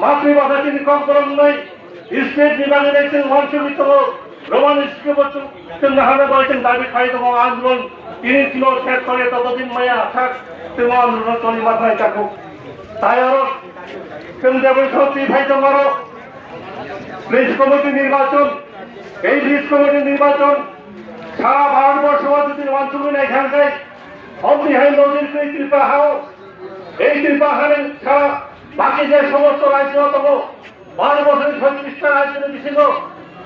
মাতৃভাষা তিনি কম করেন নাই স্টেট বিভাগে দেখছেন ওয়ানশমিত রোমান স্কুলে বলছেন দাবি খাই তোমার আন্দোলন 3 কিলো শেষ করে ততদিন মায়া থাক তোমার আন্দোলন চলি মাথায় থাকুক তাই আরো কেন্দ্রীয় সত্যি ভাই তোমারও ব্রিজ কমিটি নির্বাচন এই ব্রিজ কমিটি নির্বাচন সারা ভারতবর্ষ যদি ওয়ানশমিত এখানটায় অবধিহাই নদীর কৃপা হাও এই কৃপা হারে সারা বাকি যে সমস্ত রাজ্য অথবা 12 বছরের 36টা রাজ্যে ছিল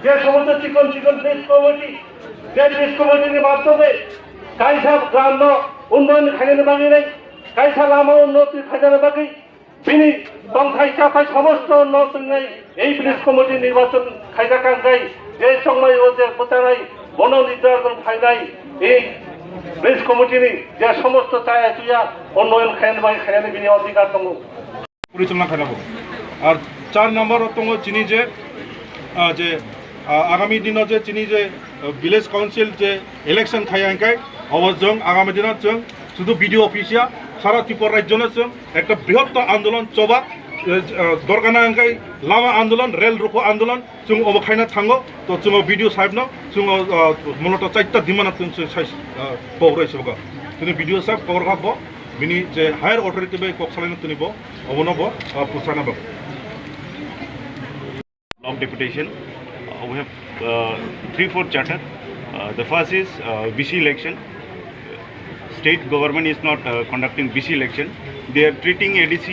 যে সমস্ত চিকন চিকন ব্রিজ কমিটি যে ব্রিজ কমিটির মাধ্যমে কাইসা গ্রাম্য উন্নয়ন খাইনে বাকি নেই কাইসা লামা উন্নতির খাজানা বাকি বিনি সংখ্যায় চাপায় সমস্ত উন্নয়ন নেই এই ব্রিজ কমিটি নির্বাচন খাইজা কাঙ্গাই যে সময় ওদের প্রচারাই বন নির্ধারণ খাইনাই এই ব্রিজ কমিটির যে সমস্ত চায়া চুয়া উন্নয়ন খাইনে বাকি খাইনে বিনি অধিকার দङ পরিচালনা খাইনাবো আর 4 নম্বর দङ চিনি যে আগামী দিনত যে চিনি যে ভিলেজ কাউন্সিল যে ইলেকশন খাইয়াঙ্কাই অবজং আগামী দিনত जों শুধু বিডিও অফিসিয়া সারা ত্রিপুরা রাজ্যনে जों একটা বৃহত্তর আন্দোলন চবা দরকার নাঙ্কাই লামা আন্দোলন রেল রুখো আন্দোলন जों অবখাইনা থাঙ্গো তো जों ভিডিও সাহেবনো जों মূলত 4টা দিমানা जों পৌরাইছবো তুমি ভিডিও সাহেব পৌর খাবো বিনি যে হায়ার অথরিটি বে cock সালাইনো তুনিব অবনব পুছানাব Block Deputation. We have 3-4 charter. The first is BC election. State government is not conducting BC election. They are treating ADC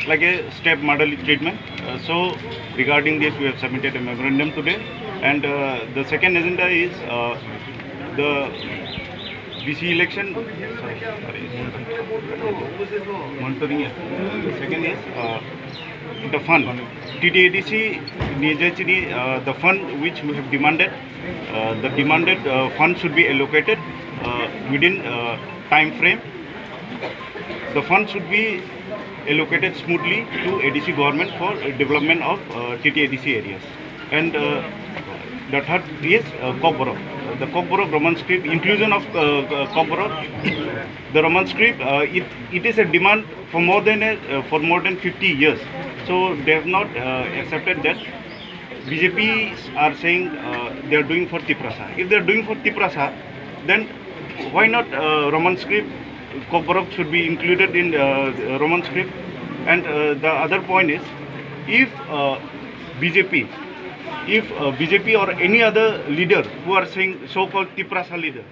like a step model treatment. So regarding this, we have submitted a memorandum today. And the second agenda is the BC election. Monitoring. The second is the fund. TTADC the fund which we have demanded, the demanded fund should be allocated within time frame. The fund should be allocated smoothly to ADC government for development of TTADC areas. And the third is Kokborok. The Kokborok Roman script, inclusion of Kokborok. The Roman script, it is a demand for more than 50 years. So they have not accepted that. BJP are saying they are doing for Tiprasa. If they are doing for Tiprasa, then why not Roman script? Kokborok should be included in Roman script. And the other point is, if BJP or any other leader who are saying so-called Tiprasa leader,